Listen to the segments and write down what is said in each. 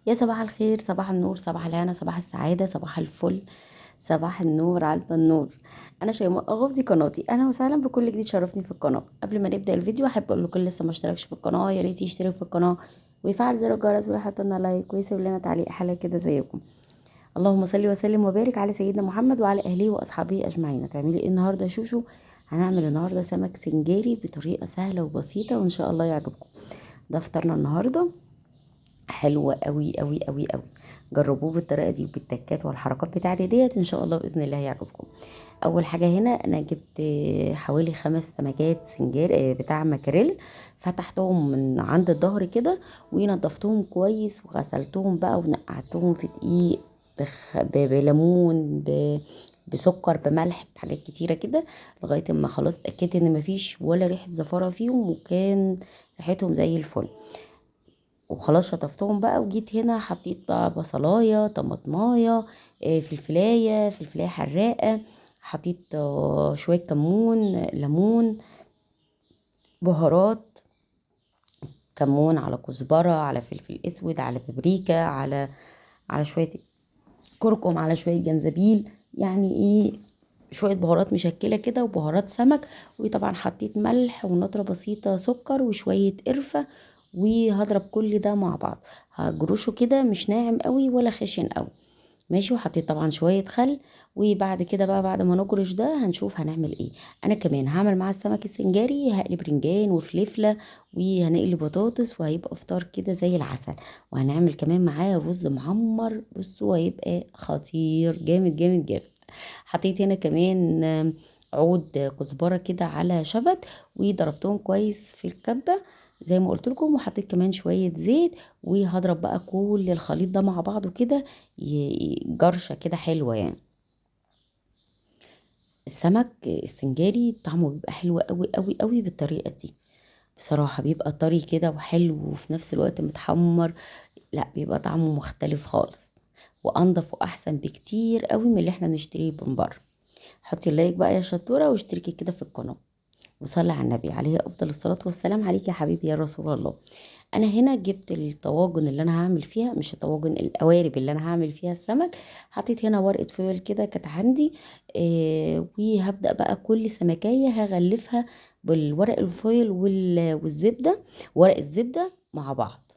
يا صباح الخير، صباح النور، صباح الهنا، صباح السعادة، صباح الفل، صباح النور على النور. انا شيماء اغوف، دي قناتي. اهلا وسهلا بكل جديد شرفني في القناه. قبل ما نبدا الفيديو احب اقول لكل لسه ما اشتركش في القناه يا ريت يشترك في القناه ويفعل زر الجرس ويحط لنا لايك ويسيب لنا تعليق حلو كده زيكم. اللهم صل وسلم وبارك على سيدنا محمد وعلى اهله واصحابه اجمعين. هتعملي ايه النهارده يا شوشو؟ هنعمل النهارده سمك سنجاري بطريقه سهله وبسيطه وان شاء الله يعجبكم. ده فطارنا النهارده، حلوة قوي قوي قوي قوي. جربوه بالطريقة دي وبالتكات والحركات بتاعتي ديت، ان شاء الله بإذن الله يعجبكم. اول حاجة هنا انا جبت حوالي 5 سمكات سنجار بتاع ماكريل. فتحتهم من عند الظهر كده ونضفتهم كويس وغسلتهم بقى ونقعتهم في دقيق بليمون بسكر بملح بحاجات كتيرة كده لغاية ما خلاص اتأكدت ان مفيش ولا ريحة زفارة فيهم وكان ريحتهم زي الفل. وخلاص شطفتهم بقى وجيت هنا حطيت بقى بصلايه طماطمايه فلفلايه حراقه. حطيت شويه كمون ليمون بهارات، كمون على كزبره على فلفل اسود على بابريكا على شويه كركم على شويه جنزبيل، يعني ايه، شويه بهارات مشكله كده وبهارات سمك. وطبعا حطيت ملح ونطره بسيطه سكر وشويه قرفه، وهضرب كل ده مع بعض. هجرشه كده مش ناعم قوي ولا خشن قوي. ماشي. وحطيت طبعا شويه خل. وبعد كده بقى بعد ما نجرش ده هنشوف هنعمل ايه. انا كمان هعمل مع السمك السنجاري هقلب رنجان وفلفله وهنقلي بطاطس وهيبقى فطار كده زي العسل. وهنعمل كمان معاه رز معمر، بصوا هيبقى خطير جامد جامد جامد. حطيت هنا كمان عود كزبره كده على شبت وضربتهم كويس في الكبه زي ما قلت لكم. وحطيت كمان شويه زيت وهضرب بقى كل الخليط ده مع بعضه كده جرشه كده حلوه يعني. السمك السنجاري طعمه بيبقى حلو قوي قوي قوي بالطريقه دي. بصراحه بيبقى طري كده وحلو وفي نفس الوقت متحمر. لا بيبقى طعمه مختلف خالص وانضف واحسن بكتير قوي من اللي احنا بنشتريه من بره. حطي اللايك بقى يا شطوره واشتركي كده في القناه وصلي على النبي عليه افضل الصلاه والسلام. عليك يا حبيبي يا رسول الله. انا هنا جبت الطواجن اللي انا هعمل فيها، مش الطواجن، القوارب اللي انا هعمل فيها السمك. حطيت هنا ورقه فويل كده كانت عندي. وهبدا بقى كل سمكيه هغلفها بالورق الفويل والزبده، ورق الزبده مع بعض.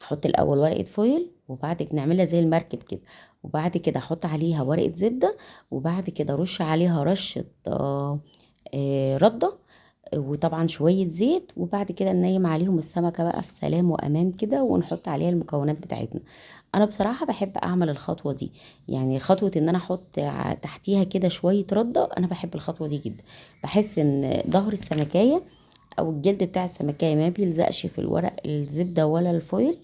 احط الاول ورقه فويل وبعد كده نعملها زي المركب كده. وبعد كده احط عليها ورقه زبده وبعد كده رش عليها رشه رده وطبعا شوية زيت. وبعد كده ننيم عليهم السمكة بقى في سلام وأمان كده ونحط عليها المكونات بتاعتنا. أنا بصراحة بحب أعمل الخطوة دي، يعني خطوة إن أنا أحط تحتيها كده شوية ردة. أنا بحب الخطوة دي جدا. بحس إن ظهر السمكية أو الجلد بتاع السمكية ما بيلزقش في الورق الزبدة ولا الفويل،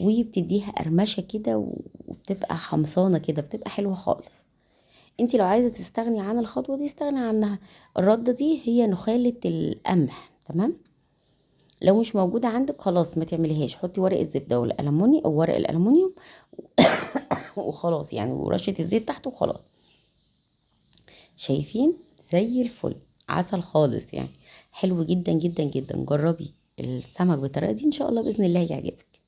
وبتديها قرمشة كده وبتبقى حمصانة كده بتبقى حلوة خالص. انت لو عايزه تستغني عن الخطوه دي استغني عنها. الرده دي هي نخاله القمح، تمام. لو مش موجوده عندك خلاص ما تعمليهاش، حطي ورق الزبده والالموني او ورق الالمونيوم وخلاص يعني، ورشه الزيت تحت وخلاص. شايفين؟ زي الفل، عسل خالص يعني. حلو جدا جدا جدا. جربي السمك بالطريقه دي ان شاء الله باذن الله يعجبك.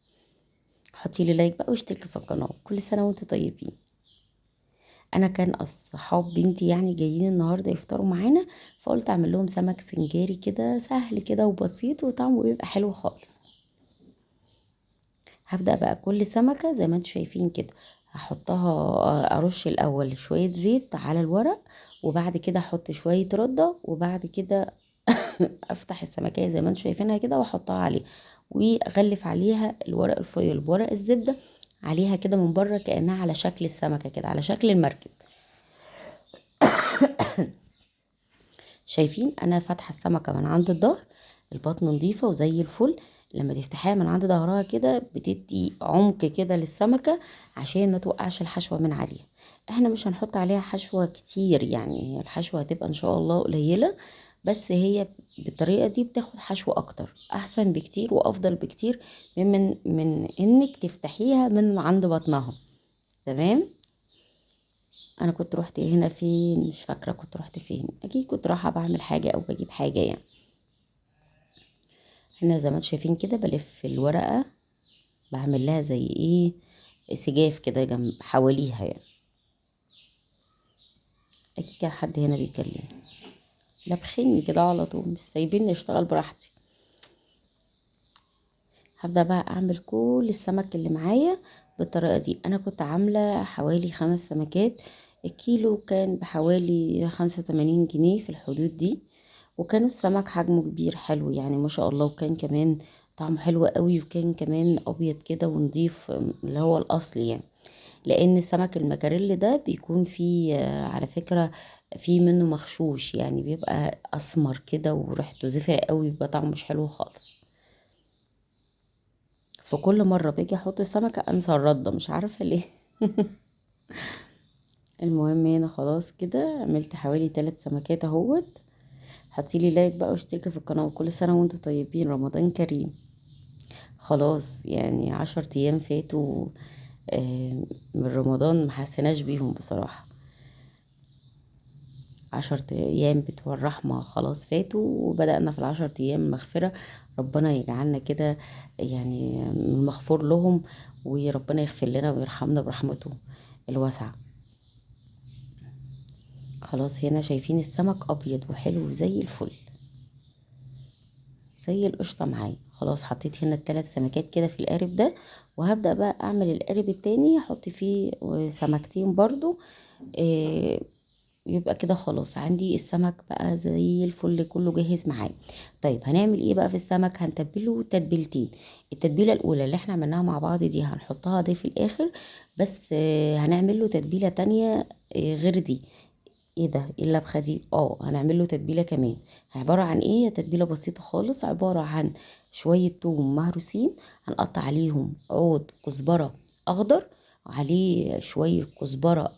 حطي لي لايك بقى واشتركي في القناه. كل سنه وانتم طيبين. انا كان اصحاب بنتي يعني جايين النهارده يفطروا معانا، فقلت اعمل لهم سمك سنجاري كده سهل كده وبسيط وطعمه بيبقى حلو خالص. هبدأ بقى كل سمكة زي ما انتم شايفين كده هحطها، ارش الاول شوية زيت على الورق وبعد كده احط شوية ردة وبعد كده افتح السمكية زي ما انتم شايفينها كده واحطها عليه واغلف عليها الورق الفويل بورق الزبدة عليها كده من بره كأنها على شكل السمكة كده على شكل المركب. شايفين انا فاتحه السمكه من عند الظهر، البطن نظيفه وزي الفل. لما تفتحيها من عند ظهرها كده بتدي عمق كده للسمكه عشان ما توقعش الحشوه من عليها. احنا مش هنحط عليها حشوه كتير، يعني هي الحشوه هتبقى ان شاء الله قليله، بس هي بالطريقه دي بتاخد حشو اكتر احسن بكتير وافضل بكتير من انك تفتحيها من عند بطنها. تمام. انا كنت رحت هنا فين مش فاكره، كنت رحت فين، اكيد كنت رايحه بعمل حاجه او بجيب حاجه يعني. هنا زي ما انتم شايفين كده بلف الورقه بعمل لها زي ايه، سجاف كده جنب حواليها يعني. اكيد كان حد هنا بيكلمني، لابخني كده على طول، مش سايبيني اشتغل براحتي. هبدأ بقى اعمل كل السمك اللي معايا بالطريقة دي. انا كنت عاملة حوالي 5 سمكات، الكيلو كان بحوالي 85 جنيه في الحدود دي. وكانوا السمك حجمه كبير حلو يعني ما شاء الله، وكان كمان طعمه حلو قوي، وكان كمان ابيض كده ونضيف، اللي هو الاصلي يعني. لان سمك المكاريل ده بيكون فيه على فكرة فيه منه مغشوش، يعني بيبقى اسمر كده وريحته زفرة قوي، بيبقى طعمه مش حلو خالص. فكل مرة باجي احط السمكة انسى الردة، مش عارفة ليه. المهم هنا خلاص كده عملت حوالي 3 سمكات اهوت. حطيلي لايك بقى واشتركي في القناة، وكل سنة وانتم طيبين، رمضان كريم. خلاص يعني 10 ايام فاتوا من رمضان، محسناش بيهم بصراحة. 10 ايام بتوع الرحمة خلاص فاتوا، وبدأنا في ال10 ايام مغفرة. ربنا يجعلنا كده يعني من المغفور لهم، وربنا يغفر لنا ويرحمنا برحمته الواسعة. خلاص هنا شايفين السمك ابيض وحلو زي الفل، زي القشطة معايا. خلاص حطيت هنا ال3 سمكات كده في القارب ده، وهبدأ بقى اعمل القارب التاني احط فيه سمكتين برضو. آه، يبقى كده خلاص عندي السمك بقى زي الفل كله جاهز معايا. طيب هنعمل ايه بقى في السمك؟ هنتبله تتبيلتين. التتبيله الاولى اللي احنا عملناها مع بعض دي هنحطها دي في الاخر، بس هنعمل له تتبيله تانية غير دي. ايه ده، ايه اللبخه دي؟ هنعمل له تتبيله كمان. عباره عن ايه؟ تتبيله بسيطه خالص، عباره عن شويه توم مهروسين، هنقطع عليهم عود كزبره اخضر، عليه شويه كزبره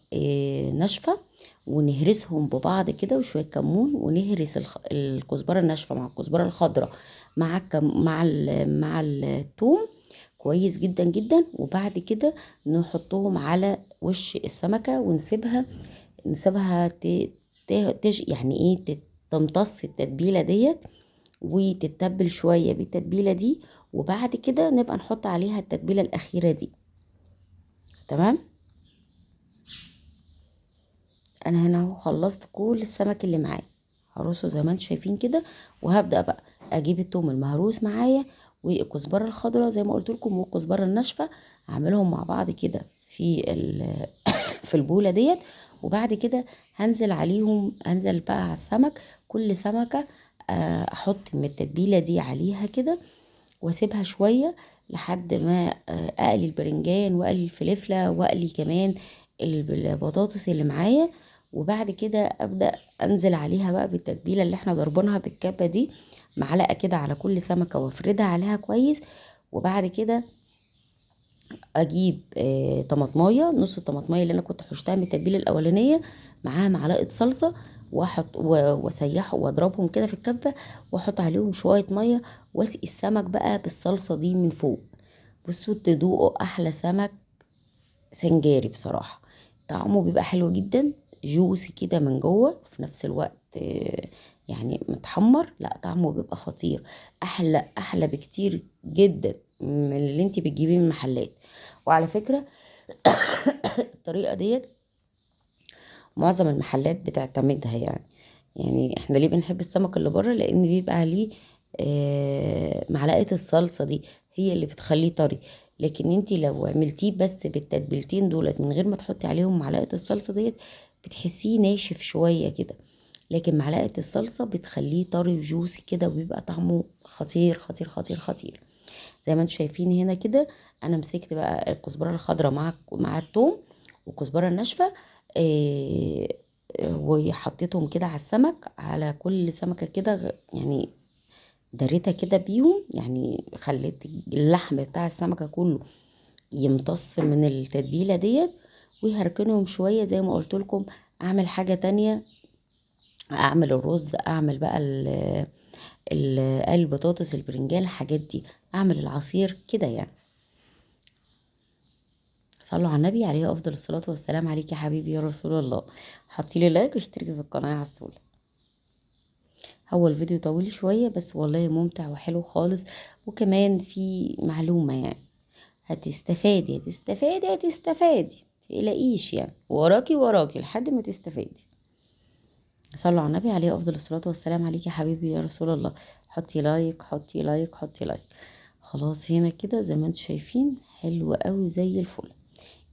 ناشفه، ونهرسهم ببعض كده، وشويه كمون، ونهرس الكزبره الناشفه مع الكزبره الخضراء مع مع الثوم كويس جدا جدا. وبعد كده نحطهم على وش السمكه، نسيبها يعني ايه تمتص التتبيله ديت، وتتبل شويه بالتتبيله دي. وبعد كده نبقى نحط عليها التتبيله الاخيره دي. تمام. انا هنا اهو خلصت كل السمك اللي معايا، هرصه زي ما انتم شايفين كده. وهبدا بقى اجيب التوم المهروس معايا، والكزبره الخضراء زي ما قلت لكم، والكزبره الناشفه، اعملهم مع بعض كده في في البوله ديت. وبعد كده انزل بقى على السمك، كل سمكه احط من التتبيله دي عليها كده، واسيبها شويه لحد ما اقلي البرنجان واقلي الفلفله واقلي كمان البطاطس اللي معايا. وبعد كده ابدا انزل عليها بقى بالتتبيله اللي احنا ضربناها بالكبه دي، معلقه كده على كل سمكه، وافردها عليها كويس. وبعد كده اجيب طماطمايه، نص الطماطمايه اللي انا كنت حشتها من التتبيله الاولانيه، معاها معلقه صلصه، واحط واسيحه واضربهم كده في الكبه، واحط عليهم شويه ميه، واسقي السمك بقى بالصلصه دي من فوق. بصوا تدوقوا احلى سمك سنجاري بصراحه. طعمه بيبقى حلو جدا، جوسي كده من جوه، في نفس الوقت يعني متحمر، لا طعمه بيبقى خطير. احلى احلى بكتير جدا من اللي انت بتجيبيه من المحلات. وعلى فكرة الطريقة ديت معظم المحلات بتعتمدها يعني. يعني احنا ليه بنحب السمك اللي بره؟ لان بيبقى عليه معلقة الصلصة دي، هي اللي بتخليه طري. لكن انتي لو عملتيه بس بالتتبيلتين دولت من غير ما تحطي عليهم معلقة الصلصة ديت، بتحسيه ناشف شوية كده. لكن معلقة الصلصة بتخليه طري وجوسي كده، وبيبقى طعمه خطير خطير خطير خطير. زي ما انتم شايفين هنا كده، انا مسكت بقى الكزبره الخضراء مع الثوم والكزبره الناشفه، إيه، وحطيتهم كده على السمك، على كل سمكه كده يعني دريتها كده بيهم، يعني خليت اللحم بتاع السمكه كله يمتص من التتبيله ديت. وهركنهم شويه زي ما قلت لكم. اعمل حاجه تانية، اعمل الرز، اعمل بقى البطاطس، البرنجان، الحاجات دي، اعمل العصير كده يعني. صلوا على النبي عليه افضل الصلاه والسلام. عليك يا حبيبي يا رسول الله. حطيلي لايك واشتركي في القناه يا عسول. هو الفيديو طويل شويه، بس والله ممتع وحلو خالص، وكمان في معلومه يعني. هتستفادي متقلقيش يعني، وراكي لحد ما تستفادي. صلوا على النبي عليه افضل الصلاه والسلام. عليك يا حبيبي يا رسول الله. حطي لايك حطي لايك حطي لايك. خلاص هنا كده زي ما انتم شايفين حلو قوي زي الفل.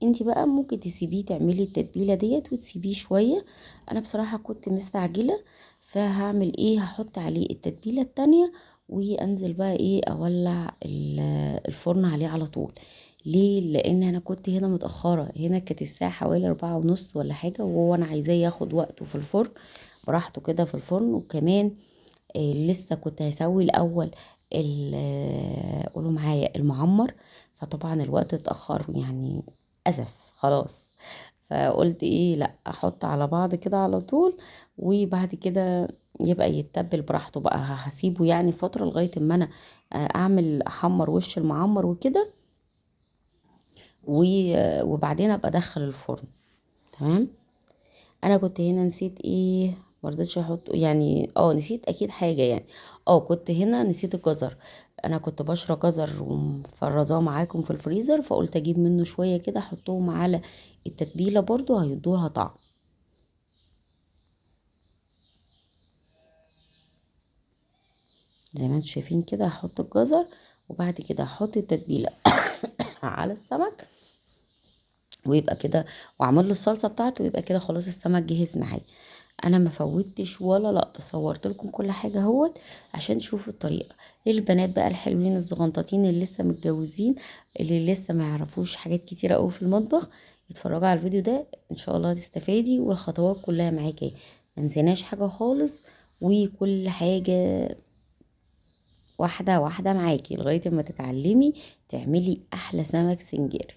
انت بقى ممكن تسيبيه، تعملي التتبيله ديت وتسيبيه شويه. انا بصراحه كنت مستعجله، فهعمل ايه، هحط عليه التتبيله التانية وانزل بقى ايه اولع الفرن عليه على طول. ليه؟ لان انا كنت هنا متاخره، هنا كانت الساعه حوالي 4:30 ولا حاجه، وهو انا عايزاه ياخد وقته في الفرن براحته كده في الفرن. وكمان لسه كنت هسوي الاول قولوا معايا المعمر، فطبعا الوقت اتاخر يعني، اسف خلاص. فقلت ايه، لا احط على بعض كده على طول، وبعد كده يبقى يتبل براحته بقى. هسيبه يعني فتره لغايه اما انا اعمل احمر وش المعمر وكده، وبعدين ابقى ادخل الفرن. تمام. انا كنت هنا نسيت ايه، مرضتش احط يعني، نسيت اكيد حاجه يعني. كنت هنا نسيت الجزر. انا كنت بشرى جزر ومفرزاه معاكم في الفريزر، فقلت اجيب منه شويه كده احطهم على التتبيله برضو هيدولها طعم. زي ما انتم شايفين كده هحط الجزر، وبعد كده هحط التتبيله على السمك، ويبقى كده، واعمل له الصلصه بتاعته، ويبقى كده خلاص السمك جهز معايا. انا ما فوتش ولا لقطه، صورت لكم كل حاجه اهوت عشان تشوفوا الطريقه. البنات بقى الحلوين الزغنطاطين اللي لسه متجوزين، اللي لسه ما يعرفوش حاجات كتيره قوي في المطبخ، يتفرجوا على الفيديو ده ان شاء الله تستفادي، والخطوات كلها معاكي، ما نسيناش حاجه خالص، وكل حاجه واحده واحده معاكي لغايه ما تتعلمي تعملي احلى سمك سنجاري.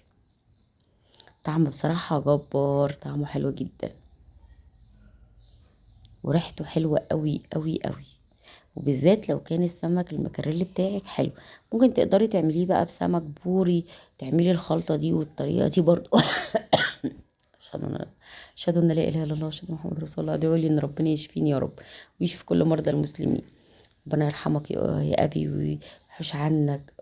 طعمه بصراحه جبار، طعمه حلو جدا، وريحته حلوة قوي قوي قوي. وبالذات لو كان السمك المكاريلي بتاعك حلو، ممكن تقدري تعمليه بقى بسمك بوري، تعملي الخلطة دي والطريقة دي برضو. اشهد ان لا اله الا الله واشهد محمد رسول الله. ادعوا لي ان ربنا يشفيني يا رب، ويشفي كل مرضى المسلمين. ربنا يرحمك يا ابي ويحوش عنك.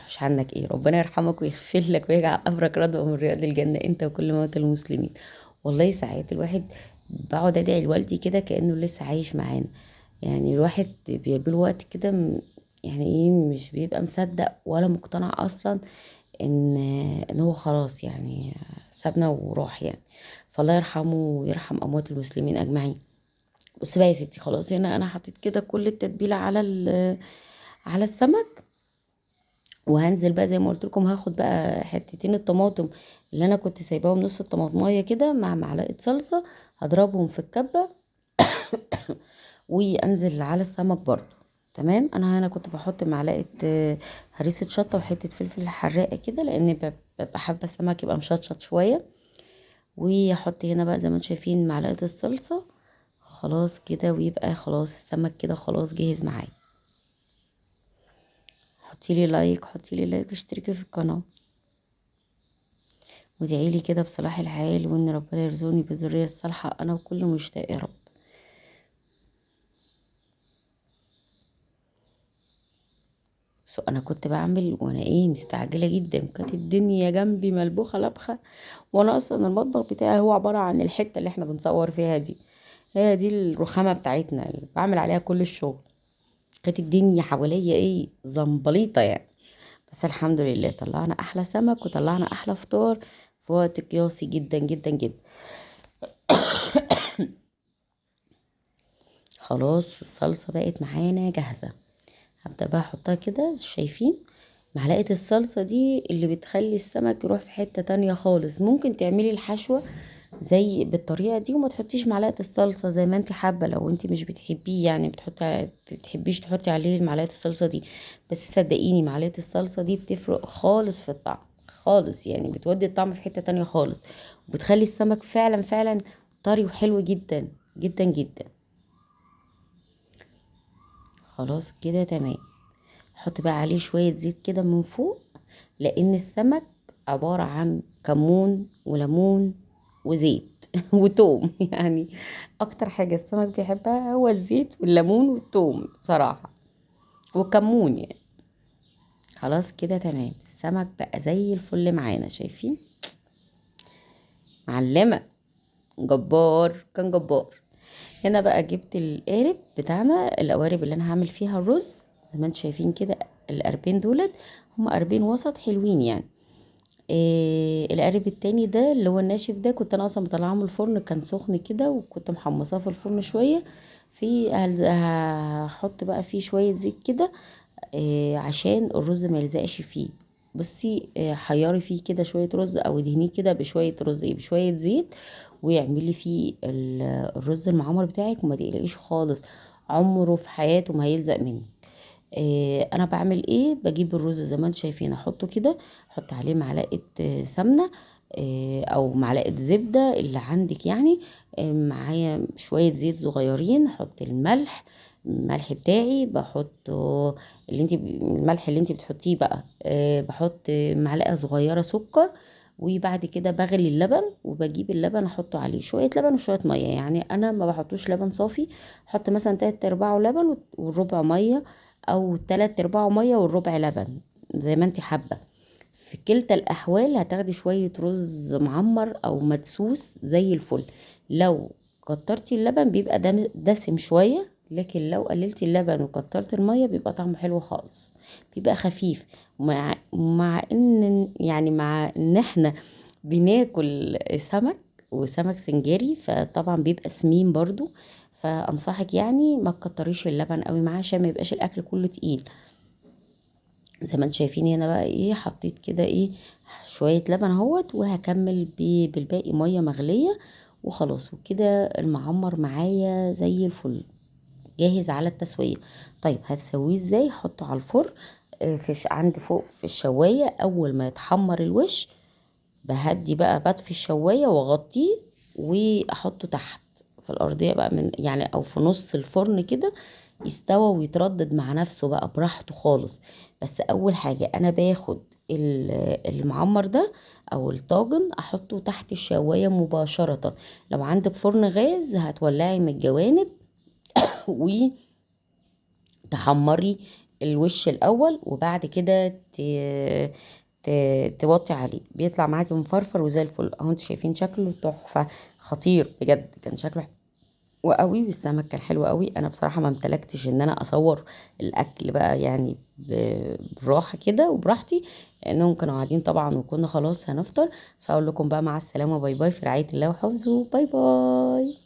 مش عنك ايه، ربنا يرحمك ويغفر لك ويجعل قبرك رضوى من رياض الجنة انت وكل موتى المسلمين. والله ساعات الواحد بقعد ادعي لوالدي كده كأنه لسه عايش معانا. يعني الواحد بيجيله وقت كده يعني ايه، مش بيبقى مصدق ولا مقتنع اصلا ان هو خلاص يعني سابنا وراح يعني. فالله يرحمه ويرحم اموات المسلمين اجمعين. بص بقى يا ستي، خلاص هنا انا حطيت كده كل التتبيله على على السمك، وهنزل بقى زي ما قلت لكم، هاخد بقى حتتين الطماطم اللي انا كنت سايباهم، نص الطماطميه كده مع معلقه صلصه، هضربهم في الكبه وانزل على السمك برضو. تمام. انا هنا كنت بحط معلقه هريسه شطه وحته فلفل حراقه كده، لان ببقى حابه السمك يبقى مشطشط شويه. واحط هنا بقى زي ما انتم شايفين معلقه الصلصه. خلاص كده، ويبقى خلاص السمك كده خلاص جاهز معايا. حطي لي لايك واشتركي في القناه، وادعيلي كده بصلاح الحال، وان ربنا يرزقني بالذريه الصالحه انا وكل مشتاق يا رب. انا كنت بعمل وانا ايه مستعجله جدا، كانت الدنيا جنبي ملبوخه لبخه، وانا اصلا المطبخ بتاعي هو عباره عن الحته اللي احنا بنصور فيها دي، هي دي الرخامه بتاعتنا اللي بعمل عليها كل الشغل. كانت الدنيا حواليا ايه زنبليطه يعني. بس الحمد لله طلعنا احلى سمك وطلعنا احلى فطار في وقت قياسي جدا جدا جدا. خلاص الصلصه بقت معانا جاهزه، هبدأ بقى احطها كده. شايفين معلقة الصلصة دي اللي بتخلي السمك يروح في حتة تانية خالص. ممكن تعملي الحشوة زي بالطريقة دي وما تحطيش معلقة الصلصة زي ما انت حابة، لو انت مش بتحبيه يعني بتحبيش تحطي عليه معلقة الصلصة دي. بس صدقيني معلقة الصلصة دي بتفرق خالص في الطعم، خالص يعني، بتودي الطعم في حتة تانية خالص، وبتخلي السمك فعلا فعلا طري وحلو جدا جدا جدا. خلاص كده تمام. حط بقى عليه شوية زيت كده من فوق، لان السمك عبارة عن كمون وليمون وزيت وتوم يعني. اكتر حاجة السمك بيحبها هو الزيت والليمون والتوم صراحة، والكمون يعني. خلاص كده تمام، السمك بقى زي الفل معانا، شايفين؟ معلمة، جبار، كان جبار. هنا بقى جبت القارب بتاعنا، القوارب اللي انا هعمل فيها الرز. زي ما انتم شايفين كده، القربين دولت هم قربين وسط حلوين يعني. القارب التاني ده اللي هو الناشف ده، كنت انا اصلا مطلعاه من الفرن، كان سخن كده وكنت محمصاه في الفرن شويه. هحط بقى فيه شويه زيت كده، عشان الرز ما يلزقش فيه. بصي، حيري فيه كده شويه رز، او ادهنيه كده بشويه رز، بشويه زيت، واعملي فيه الرز المعمر بتاعك، وما تقلقيش خالص، عمره في حياته ما هيلزق منك. انا بعمل ايه؟ بجيب الرز زي ما انتم شايفين، احطه كده، احط عليه معلقه سمنه، او معلقه زبده اللي عندك يعني. معايا شويه زيت صغيرين، احط الملح بتاعي بحطه، الملح اللي انت بتحطيه بقى. بحط معلقه صغيره سكر، وبعد كده بغلي اللبن، وبجيب اللبن احطه عليه شويه لبن وشويه ميه، يعني انا ما بحطوش لبن صافي، احط مثلا 3/4 لبن والربع ميه، او 3/4 ميه والربع لبن، زي ما انت حابه. في كلتا الاحوال هتاخدي شويه رز معمر او مدسوس زي الفل. لو كترتي اللبن بيبقى دسم شويه، لكن لو قللتي اللبن وكترتي الميه بيبقى طعمه حلو خالص، بيبقى خفيف. مع ان احنا بناكل سمك، وسمك سنجاري، فطبعا بيبقى سمين برضو، فانصحك يعني ما تكتريش اللبن قوي معاه، عشان ما يبقاش الاكل كله تقيل. زي ما انتم شايفين هنا بقى ايه، حطيت كده ايه شوية لبن اهوت، وهكمل بالباقي مية مغلية، وخلاص. وكده المعمر معايا زي الفل، جاهز على التسوية. طيب هتسويه ازاي؟ حطه على الفرن، عندي فوق في الشواية. اول ما يتحمر الوش، بهدي بقى، بطفي الشواية واغطيه، واحطه تحت في الارضية بقى، من يعني او في نص الفرن كده، يستوى ويتردد مع نفسه بقى براحته خالص. بس اول حاجة انا باخد المعمر ده او الطاجن، احطه تحت الشواية مباشرة. لو عندك فرن غاز هتولعي من الجوانب وتحمري الوش الاول، وبعد كده توطي عليه، بيطلع معاكي مفرفر وزي الفل اهو. انتوا شايفين شكله تحفه، خطير بجد، كان شكله وقوي، والسمك كان حلو قوي. انا بصراحه ما امتلكتش ان انا اصور الاكل بقى يعني براحه كده وبراحتي، لانهم كانوا قاعدين طبعا وكنا خلاص هنفطر. فاقول لكم بقى مع السلامه، باي باي، في رعايه الله وحفظه، باي باي.